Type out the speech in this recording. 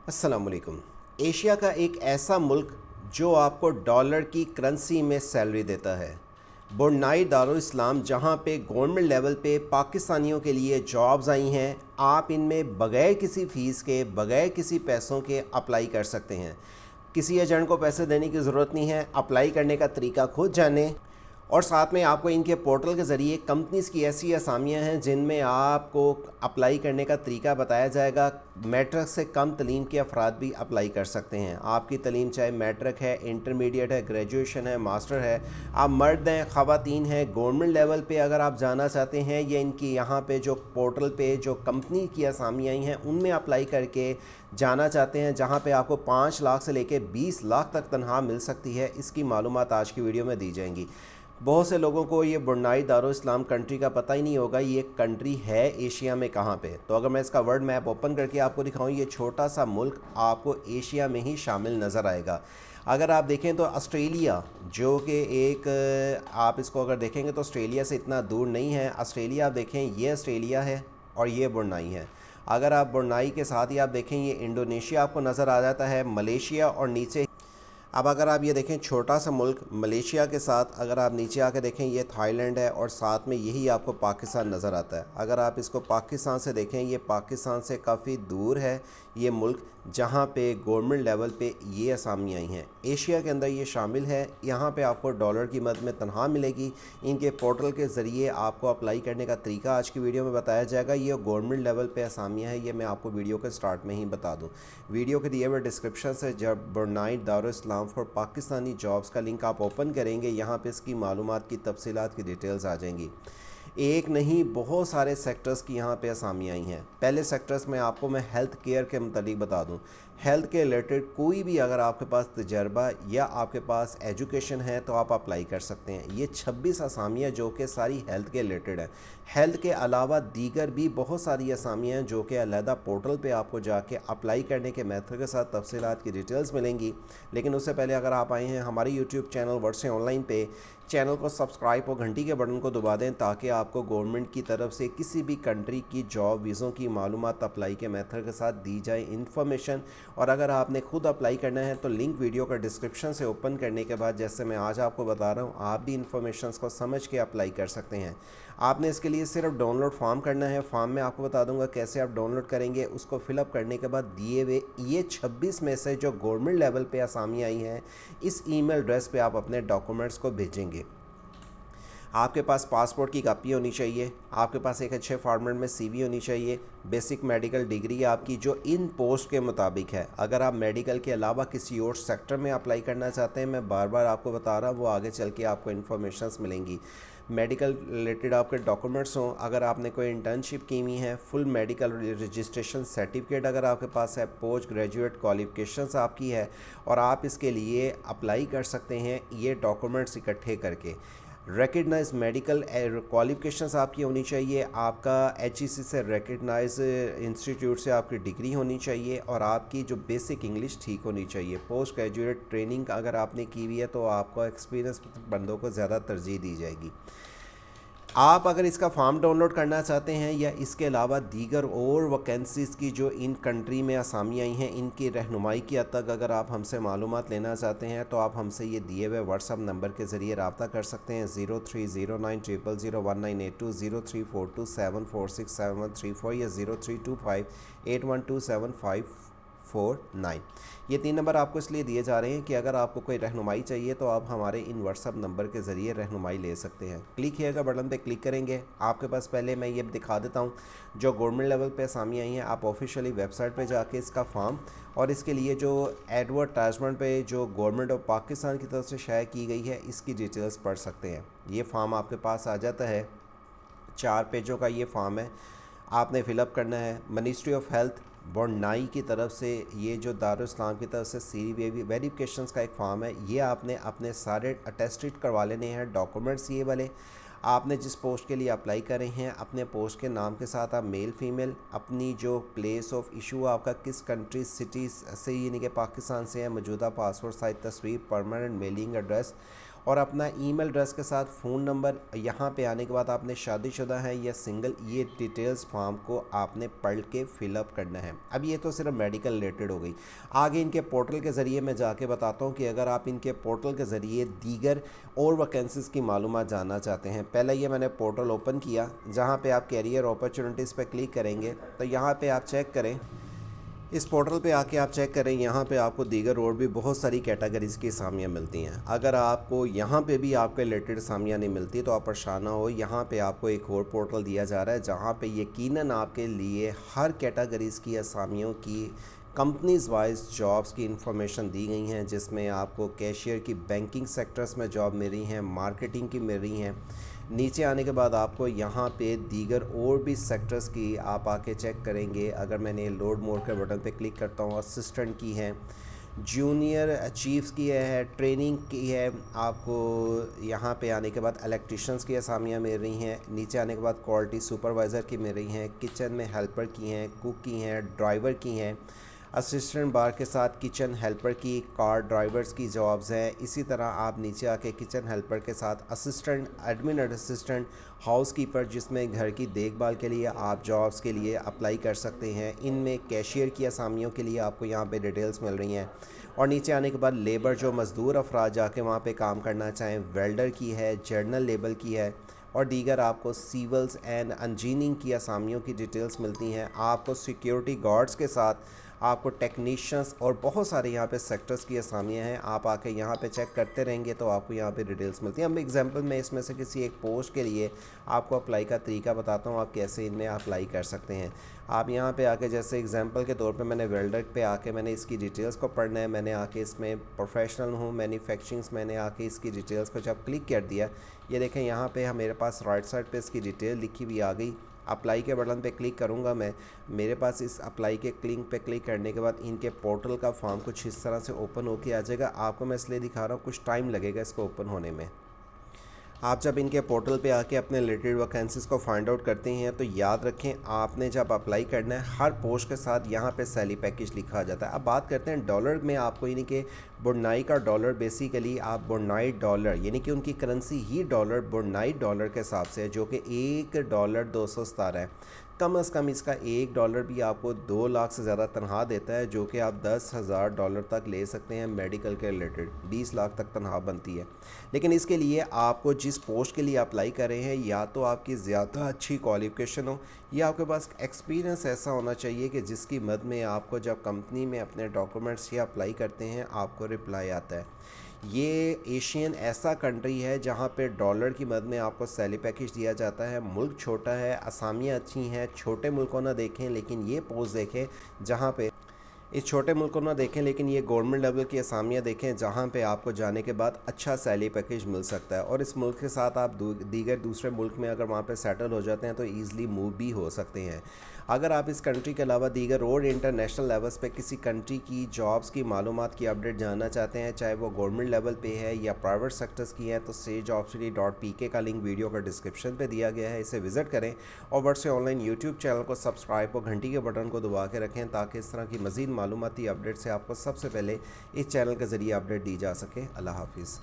अस्सलाम वालेकुम। एशिया का एक ऐसा मुल्क जो आपको डॉलर की करेंसी में सैलरी देता है, ब्रुनेई दारुल इस्लाम, जहाँ पे गवर्नमेंट लेवल पे पाकिस्तानियों के लिए जॉब्स आई हैं। आप इनमें बग़ैर किसी फ़ीस के, बग़ैर किसी पैसों के अप्लाई कर सकते हैं। किसी एजेंट को पैसे देने की ज़रूरत नहीं है। अप्लाई करने का तरीका खुद जानें। और साथ में आपको इनके पोर्टल के ज़रिए कंपनीज़ की ऐसी असामियाँ हैं जिनमें आपको अप्लाई करने का तरीका बताया जाएगा। मैट्रिक से कम तलीम के अफराद भी अप्लाई कर सकते हैं। आपकी तलीम चाहे मैट्रिक है, इंटरमीडिएट है, ग्रेजुएशन है, मास्टर है, आप मर्द हैं, ख़वातीन हैं, गवर्नमेंट लेवल पे अगर आप जाना चाहते हैं या इनकी यहाँ पे जो पोर्टल पे जो कंपनी की असामियाँ आई हैं उनमें अप्लाई करके जाना चाहते हैं, जहाँ पे आपको 5 लाख से लेकर 20 लाख तक तनख्वाह मिल सकती है, इसकी मालूमात आज की वीडियो में दी जाएंगी। बहुत से लोगों को ये ब्रुनेई दारुल इस्लाम कंट्री का पता ही नहीं होगा ये कंट्री है एशिया में कहाँ पे। तो अगर मैं इसका वर्ल्ड मैप ओपन करके आपको दिखाऊं, ये छोटा सा मुल्क आपको एशिया में ही शामिल नज़र आएगा। अगर आप देखें तो ऑस्ट्रेलिया, जो कि एक आप इसको अगर देखेंगे तो ऑस्ट्रेलिया से इतना दूर नहीं है। ऑस्ट्रेलिया आप देखें, ये ऑस्ट्रेलिया है और ये ब्रुनेई है। अगर आप ब्रुनेई के साथ ही आप देखें, ये इंडोनेशिया आपको नज़र आ जाता है, मलेशिया, और नीचे अब अगर आप ये देखें छोटा सा मुल्क मलेशिया के साथ अगर आप नीचे आके देखें, ये थाईलैंड है और साथ में यही आपको पाकिस्तान नज़र आता है। अगर आप इसको पाकिस्तान से देखें, ये पाकिस्तान से काफ़ी दूर है ये मुल्क, जहाँ पे गवर्नमेंट लेवल पे ये असामी आई हैं। एशिया के अंदर ये शामिल है। यहाँ पे आपको डॉलर की मद में तनख्वाह मिलेगी। इनके पोर्टल के ज़रिए आपको अप्लाई करने का तरीका आज की वीडियो में बताया जाएगा। ये गवर्नमेंट लेवल पे असामियाँ हैं, ये मैं आपको वीडियो के स्टार्ट में ही बता दूँ। वीडियो के दिए हुए डिस्क्रिप्शन से जब Brunei Darul Islam for Pakistani jobs का लिंक आप ओपन करेंगे, यहाँ पे इसकी मालूमात की तफसीलात की डिटेल्स आ जाएंगी। एक नहीं बहुत सारे सेक्टर्स की यहाँ पे असामियाँ आई हैं। पहले सेक्टर्स में आपको मैं हेल्थ केयर के मुतालिक बता दूँ। हेल्थ के रिलेटेड कोई भी अगर आपके पास तजर्बा या आपके पास एजुकेशन है तो आप अप्लाई कर सकते हैं। ये 26 असामियाँ जो कि सारी हेल्थ के रिलेटेड हैं। हेल्थ के अलावा दीगर भी बहुत सारी असामियाँ हैं जो कि अलहदा पोर्टल पे आपको जाके अप्लाई करने के मेथड के साथ तफसीलात की डिटेल्स मिलेंगी। लेकिन उससे पहले अगर आप आए हैं हमारे यूट्यूब चैनल वर्ड से ऑनलाइन पे, चैनल को सब्सक्राइब और घंटी के बटन को दबा दें ताकि आपको गवर्नमेंट की तरफ से किसी भी कंट्री की जॉब वीज़ों की मालूमात अप्लाई के मेथड के साथ दी जाए इन्फॉर्मेशन। और अगर आपने खुद अप्लाई करना है तो लिंक वीडियो का डिस्क्रिप्शन से ओपन करने के बाद, जैसे मैं आज आपको बता रहा हूँ, आप भी इन्फॉर्मेशन को समझ के अप्लाई कर सकते हैं। आपने इसके लिए सिर्फ डाउनलोड फॉर्म करना है। फॉर्म में आपको बता दूंगा कैसे आप डाउनलोड करेंगे। उसको फिलअप करने के बाद दिए हुए ये 26 में से जो गवर्नमेंट लेवल पे असामी आई हैं, इस ईमेल एड्रेस पे आप अपने डॉक्यूमेंट्स को भेजेंगे। आपके पास पासपोर्ट की कापी होनी चाहिए, आपके पास एक अच्छे फॉर्मेट में सीवी होनी चाहिए, बेसिक मेडिकल डिग्री आपकी जो इन पोस्ट के मुताबिक है। अगर आप मेडिकल के अलावा किसी और सेक्टर में अप्लाई करना चाहते हैं, मैं बार बार आपको बता रहा हूँ, वो आगे चल के आपको इन्फॉर्मेशंस मिलेंगी। मेडिकल रिलेटेड आपके डॉक्यूमेंट्स हों। अगर आपने कोई इंटर्नशिप की हुई है, फुल मेडिकल रजिस्ट्रेशन सर्टिफिकेट अगर आपके पास है, पोस्ट ग्रेजुएट क्वालिफिकेशंस आपकी है और आप इसके लिए अप्लाई कर सकते हैं ये डॉक्यूमेंट्स इकट्ठे करके। रिकग्नाइज मेडिकल क्वालिफिकेशंस आपकी होनी चाहिए, आपका HEC से रिकग्नाइज इंस्टीट्यूट से आपकी डिग्री होनी चाहिए और आपकी जो बेसिक इंग्लिश ठीक होनी चाहिए। पोस्ट ग्रेजुएट ट्रेनिंग अगर आपने की हुई है तो आपको एक्सपीरियंस बंदों को ज़्यादा तरजीह दी जाएगी। आप अगर इसका फॉर्म डाउनलोड करना चाहते हैं या इसके अलावा दीगर और वैकेंसीज़ की जो इन कंट्री में असामी आई हैं, इनकी रहनुमाई की हद तक अगर आप हमसे मालूमात लेना चाहते हैं तो आप हमसे ये दिए हुए व्हाट्सअप नंबर के ज़रिए रब्ता कर सकते हैं। 0309001982, 0342746734 या 0325812754 ये 3 नंबर आपको इसलिए दिए जा रहे हैं कि अगर आपको कोई रहनुमाई चाहिए तो आप हमारे इन व्हाट्सअप नंबर के ज़रिए रहनुमाई ले सकते हैं। क्लिक हियर का बटन पे क्लिक करेंगे, आपके पास पहले मैं ये दिखा देता हूँ जो गवर्नमेंट लेवल पे असामी आई हैं। आप ऑफिशियली वेबसाइट पे जाके इसका फॉर्म और इसके लिए जो एडवर्टाइजमेंट पे जो गवर्नमेंट ऑफ पाकिस्तान की तरफ से शाया की गई है इसकी डिटेल्स पढ़ सकते हैं। ये फॉर्म आपके पास आ जाता है, 4 पेजों का ये फॉर्म है, आपने फ़िलअप करना है। मिनिस्ट्री ऑफ हेल्थ ब्रुनेई की तरफ से ये जो दारुल इस्लाम की तरफ से सीरी वेरिफिकेशंस का एक फॉर्म है, ये आपने अपने सारे अटेस्टेड करवा लेने हैं डॉक्यूमेंट्स ये वाले। आपने जिस पोस्ट के लिए अप्लाई कर रहे हैं अपने पोस्ट के नाम के साथ आप मेल फीमेल, अपनी जो प्लेस ऑफ इशू आपका किस कंट्री सिटी से यानी कि पाकिस्तान से है, मौजूदा पासपोर्ट साइज तस्वीर, परमानेंट मेलिंग एड्रेस और अपना ईमेल एड्रेस के साथ फ़ोन नंबर, यहाँ पे आने के बाद आपने शादीशुदा है या सिंगल, ये डिटेल्स फॉर्म को आपने पढ़ के फिलअप करना है। अब ये तो सिर्फ मेडिकल रिलेटेड हो गई। आगे इनके पोर्टल के ज़रिए मैं जाके बताता हूँ कि अगर आप इनके पोर्टल के ज़रिए दीगर और वैकेंसीज़ की मालूमात जानना चाहते हैं। पहले ये मैंने पोर्टल ओपन किया, जहाँ पे आप कैरियर अपॉर्चुनिटीज़ पे क्लिक करेंगे तो यहाँ पे आप चेक करें, इस पोर्टल पे आके आप चेक करें, यहाँ पे आपको दीगर और भी बहुत सारी कैटेगरीज़ की असामियाँ मिलती हैं। अगर आपको यहाँ पे भी आपके रिलेटेड असामियाँ नहीं मिलती तो आप परेशान ना हो, यहाँ पे आपको एक और पोर्टल दिया जा रहा है जहाँ पे यकीनन आपके लिए हर कैटेगरीज़ की असामियों की कंपनीज़ वाइज जॉब्स की इंफॉर्मेशन दी गई हैं, जिसमें आपको कैशियर की बैंकिंग सेक्टर्स में जॉब मिल रही हैं, मार्केटिंग की मिल रही हैं। नीचे आने के बाद आपको यहाँ पे दीगर और भी सेक्टर्स की आप आके चेक करेंगे। अगर मैंने लोड मोर के बटन पे क्लिक करता हूँ, असिस्टेंट की है, जूनियर चीफ्स की है, ट्रेनिंग की है। आपको यहाँ पे आने के बाद इलेक्ट्रिशियंस की असामियाँ मिल रही हैं। नीचे आने के बाद क्वालिटी सुपरवाइज़र की मिल रही हैं, किचन में हेल्पर की हैं, कुक की हैं, ड्राइवर की हैं, असिस्टेंट बार के साथ किचन हेल्पर की, कार ड्राइवर्स की जॉब्स हैं। इसी तरह आप नीचे आके किचन हेल्पर के साथ assistant, admin assistant, house keeper, जिसमें घर की देखभाल के लिए आप जॉब्स के लिए अप्लाई कर सकते हैं। इनमें कैशियर की असामियों के लिए आपको यहाँ पे डिटेल्स मिल रही हैं। और नीचे आने के बाद लेबर, जो मज़दूर अफराद जाके वहाँ पे काम करना चाहें, वेल्डर की है, जर्नल लेबर की है, और दीगर आपको सिविल्स एंड इंजीनियरिंग की असामियों की डिटेल्स मिलती हैं। आपको सिक्योरिटी गार्ड्स के साथ आपको टेक्नीशियंस और बहुत सारे यहाँ पे सेक्टर्स की असामियाँ हैं। आप आके यहाँ पे चेक करते रहेंगे तो आपको यहाँ पे डिटेल्स मिलती हैं। अब एग्जांपल में इसमें से किसी एक पोस्ट के लिए आपको अप्लाई का तरीका बताता हूँ, आप कैसे इनमें अप्लाई कर सकते हैं। आप यहाँ पे आके, जैसे एग्जांपल के तौर पे मैंने वेल्डर पे आके मैंने इसकी डिटेल्स को पढ़ना है, मैंने आके इसमें प्रोफेशनल हूँ मैन्युफैक्चरिंग्स, मैंने आके इसकी डिटेल्स को जब क्लिक कर दिया, ये देखें यहाँ पे मेरे पास राइट साइड पे इसकी डिटेल लिखी हुई आ गई। अप्लाई के बटन पे क्लिक करूँगा मैं, मेरे पास इस अप्लाई के लिंक पे क्लिक करने के बाद इनके पोर्टल का फॉर्म कुछ इस तरह से ओपन होके आ जाएगा। आपको मैं इसलिए दिखा रहा हूँ, कुछ टाइम लगेगा इसको ओपन होने में। आप जब इनके पोर्टल पे आके अपने रिलेटेड वैकेंसीज़ को फाइंड आउट करते हैं तो याद रखें, आपने जब अप्लाई करना है हर पोस्ट के साथ यहाँ पे सैलरी पैकेज लिखा आ जाता है। अब बात करते हैं डॉलर में, आपको यानी कि ब्रुनाई का डॉलर, बेसिकली आप ब्रुनाई डॉलर यानी कि उनकी करेंसी ही डॉलर ब्रुनाई डॉलर के हिसाब से है, जो कि $1 है। कम अज़ कम इसका $1 भी आपको 2 लाख से ज़्यादा तनख्वाह देता है, जो कि आप $10,000 तक ले सकते हैं। मेडिकल के रिलेटेड 20 लाख तक तनख्वाह बनती है। लेकिन इसके लिए आपको जिस पोस्ट के लिए अप्लाई कर रहे हैं, या तो आपकी ज़्यादा अच्छी क्वालिफ़िकेशन हो या आपके पास एक्सपीरियंस ऐसा होना चाहिए कि जिसकी मदद में आपको जब कंपनी में अपने डॉक्यूमेंट्स या अप्लाई करते हैं आपको रिप्लाई आता है। ये एशियन ऐसा कंट्री है जहाँ पे डॉलर की मदद में आपको सैलरी पैकेज दिया जाता है। मुल्क छोटा है, असामियाँ अच्छी हैं। छोटे मुल्कों ना देखें लेकिन ये पोस्ट देखें जहाँ पे, इस छोटे मुल्क को ना देखें लेकिन ये गवर्नमेंट लेवल की असामियाँ देखें जहाँ पे आपको जाने के बाद अच्छा सैलरी पैकेज मिल सकता है। और इस मुल्क के साथ आप दीगर दूसरे मुल्क में अगर वहाँ पे सेटल हो जाते हैं तो ईज़िली मूव भी हो सकते हैं। अगर आप इस कंट्री के अलावा दीगर और इंटरनेशनल लेवल्स पे किसी कंट्री की जॉब्स की मालूमात की अपडेट जानना चाहते हैं, चाहे वो गवर्नमेंट लेवल पे है या प्राइवेट सेक्टर्स की है, तो SageOpportunity.pk का लिंक वीडियो का डिस्क्रिप्शन पे दिया गया है, इसे विज़िट करें। और वर्ड से ऑनलाइन यूट्यूब चैनल को सब्सक्राइब और घंटी के बटन को दबा के रखें ताकि इस तरह की मज़ीद मालूमाती अपडेट से आपको सबसे पहले इस चैनल के ज़रिए अपडेट दी जा सके। अल्लाह हाफिज़।